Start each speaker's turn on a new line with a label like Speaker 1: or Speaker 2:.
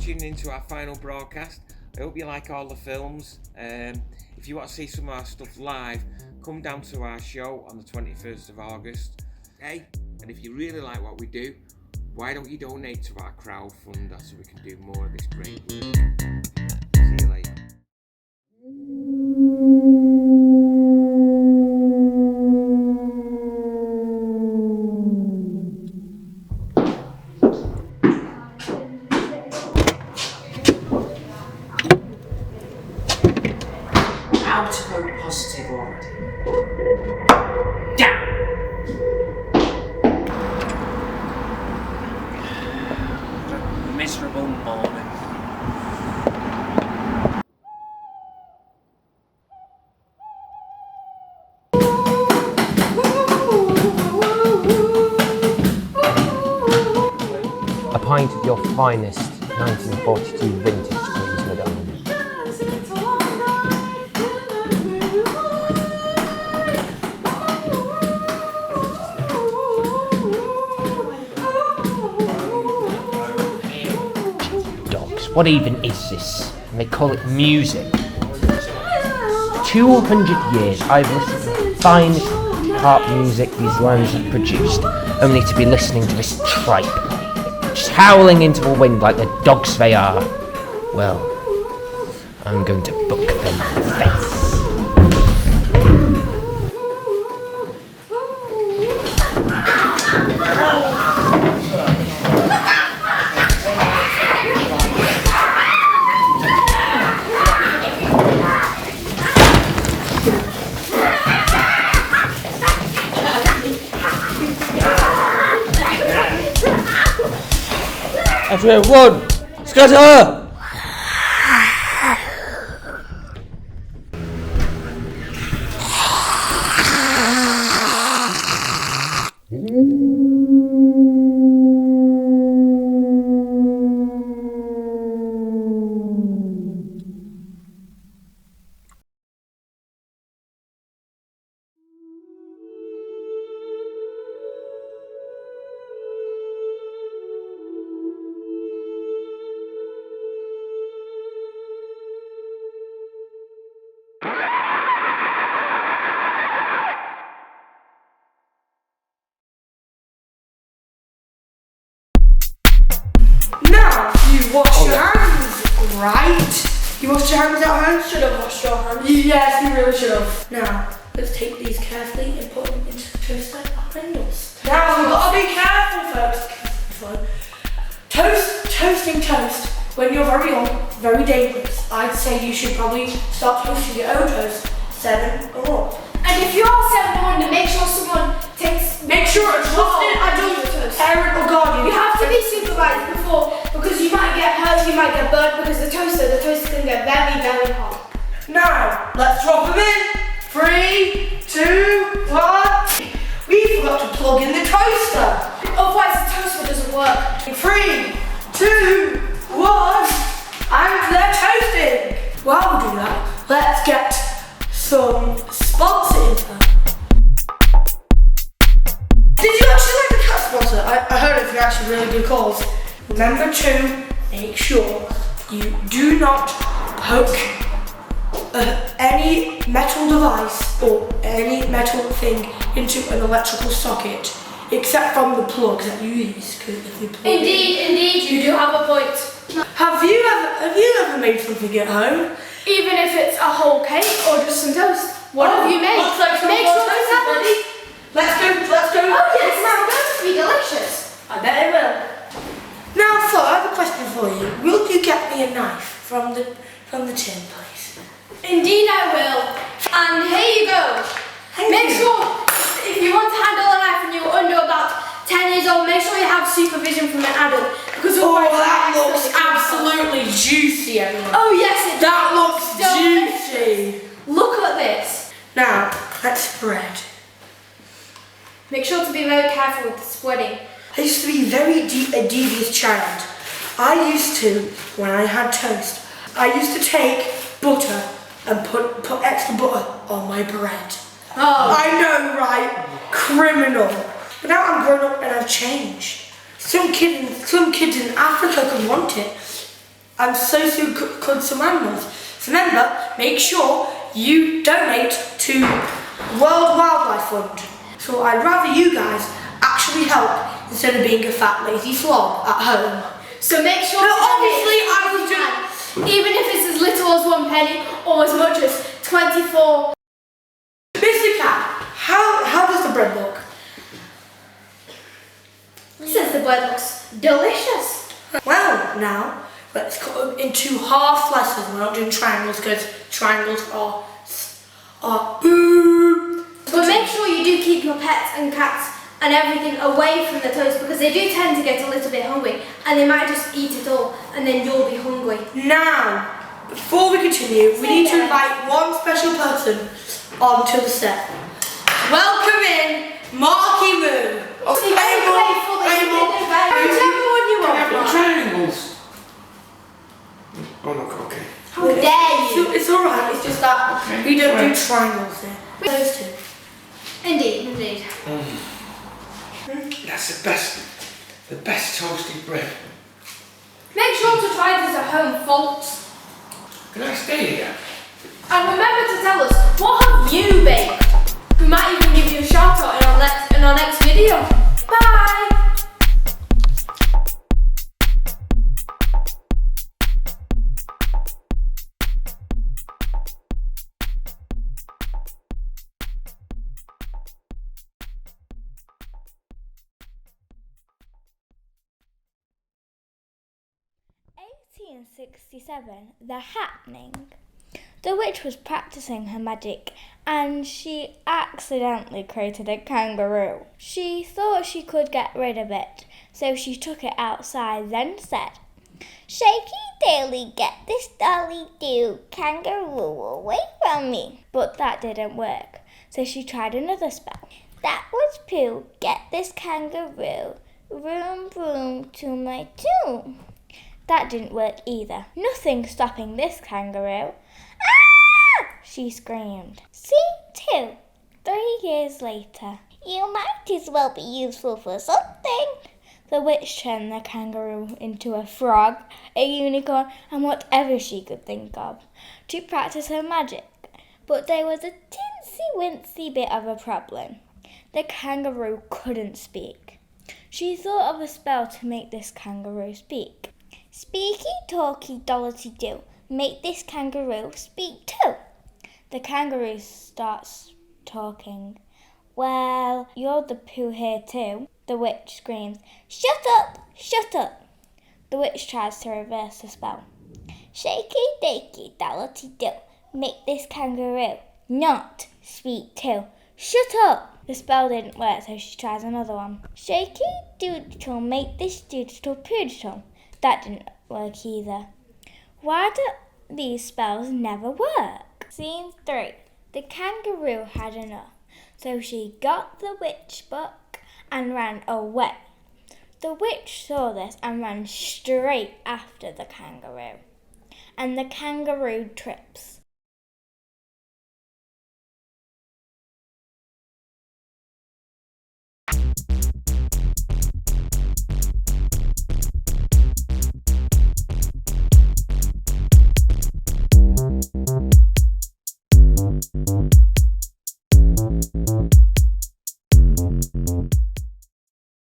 Speaker 1: tuning into our final broadcast. I hope you like all the films. If you want to see some of our stuff live, come down to our show on the 21st of August. Hey, and if you really like what we do, why don't you donate to our crowdfunder so we can do more of this great work? See you later.
Speaker 2: Positive already. Down! A miserable morning.
Speaker 3: A pint of your finest 1942 vintage, please, madame. What even is this? And they call it music. 200 years I've listened to the finest harp music these lands have produced, only to be listening to this tripe, just howling into the wind like the dogs they are. Well, I'm going to book them in the face.
Speaker 2: Everyone, scatter!
Speaker 4: Now, you wash your hands, right? You washed your hands at home?
Speaker 5: Should have washed your hands.
Speaker 4: Yes, you really should have. Now, let's take these carefully and put them into the toaster behind us. Now, we've got to be careful, folks. Toasting toast, when you're very young, very dangerous. I'd say you should probably start toasting your own toast, 7 or more.
Speaker 5: And if you are 7 or under, make sure someone
Speaker 4: Make sure it's trusted adult parent or guardian.
Speaker 5: You have to be supervised before, because you might get hurt, you might get burnt, because the toaster can get very, very hot.
Speaker 4: Now, let's drop them in. 3, 2, 1. We forgot to plug in the toaster.
Speaker 5: Otherwise the toaster doesn't work.
Speaker 4: 3, 2, 1. And they're toasting. While we do that, let's get some sponsor info. Did you actually like the cat sponsor? I heard it's actually really good calls. Remember to make sure you do not poke any metal device or any metal thing into an electrical socket, except from the plugs that you use. If you plug
Speaker 5: Indeed, you do have a point.
Speaker 4: Have you ever made something at home?
Speaker 5: Even if it's a whole cake or just some toast. What have you made?
Speaker 4: Looks like some
Speaker 5: Make
Speaker 4: more
Speaker 5: sure
Speaker 4: toast,
Speaker 5: it's
Speaker 4: buddy. Let's go.
Speaker 5: Oh yes, it's going to be delicious.
Speaker 4: I bet it will. Now, Flo, I have a question for you. Will you get me a knife from the tin, please?
Speaker 5: Indeed I will. And here you go. Make sure, if you want to handle a knife and you're under about 10 years old, make sure you have supervision from an adult. Because
Speaker 4: that looks absolutely juicy, everyone.
Speaker 5: Oh yes, it
Speaker 4: That
Speaker 5: does.
Speaker 4: looks juicy.
Speaker 5: Look at this.
Speaker 4: Now, let's spread.
Speaker 5: Make sure to be very careful with the spreading.
Speaker 4: I used to be a devious child. I used to, when I had toast, I used to take butter and put extra butter on my bread.
Speaker 5: Oh.
Speaker 4: I know, right? Criminal. But now I'm grown up and I've changed. Some kids in Africa could want it. and so could some animals. So remember, make sure you donate to World Wildlife Fund. So I'd rather you guys actually help instead of being a fat lazy slob at home.
Speaker 5: So make sure
Speaker 4: No,
Speaker 5: to
Speaker 4: obviously
Speaker 5: donate
Speaker 4: I was
Speaker 5: as even if it's as little as 1 penny or as much as 24.
Speaker 4: Mr. Cat, how does the bread look?
Speaker 5: Says the bread looks delicious.
Speaker 4: Well, now let's cut them into half slices. We're not doing triangles because triangles are boom.
Speaker 5: But make sure you do keep your pets and cats and everything away from the toast because they do tend to get a little bit hungry and they might just eat it all and then you'll be hungry.
Speaker 4: Now, before we continue, we need to invite one special person onto the set. Welcome in, Marky Moo.
Speaker 1: Triangles. Oh, look, okay.
Speaker 5: How dare you?
Speaker 4: It's alright, it's just that we don't do triangles here. Those two.
Speaker 5: Indeed.
Speaker 1: That's the best toasted bread.
Speaker 5: Make sure to try this at home, folks.
Speaker 1: Can I stay here?
Speaker 5: And remember to tell us, what have you baked? We might even give you a shout out in our next video. Bye!
Speaker 6: In 1867, the happening. The witch was practicing her magic and she accidentally created a kangaroo. She thought she could get rid of it, so she took it outside, then said, "Shaky Daily, get this dolly do kangaroo away from me." But that didn't work, so she tried another spell. "That was Pooh, get this kangaroo, vroom vroom to my tomb." That didn't work either. Nothing stopping this kangaroo. "Ah!" she screamed. See, too. 3 years later. "You might as well be useful for something." The witch turned the kangaroo into a frog, a unicorn, and whatever she could think of to practice her magic. But there was a tinsy-wincy bit of a problem. The kangaroo couldn't speak. She thought of a spell to make this kangaroo speak. "Speaky, talky, dollity do, make this kangaroo speak too." The kangaroo starts talking. "Well, you're the Pooh here too." The witch screams, "Shut up, shut up." The witch tries to reverse the spell. "Shaky, dakey, dollity do, make this kangaroo not speak too. Shut up." The spell didn't work, so she tries another one. "Shaky, doodle, make this doodle poodle." That didn't work either. Why do these spells never work? Scene 3. The kangaroo had enough, so she got the witch book and ran away. The witch saw this and ran straight after the kangaroo. And the kangaroo trips.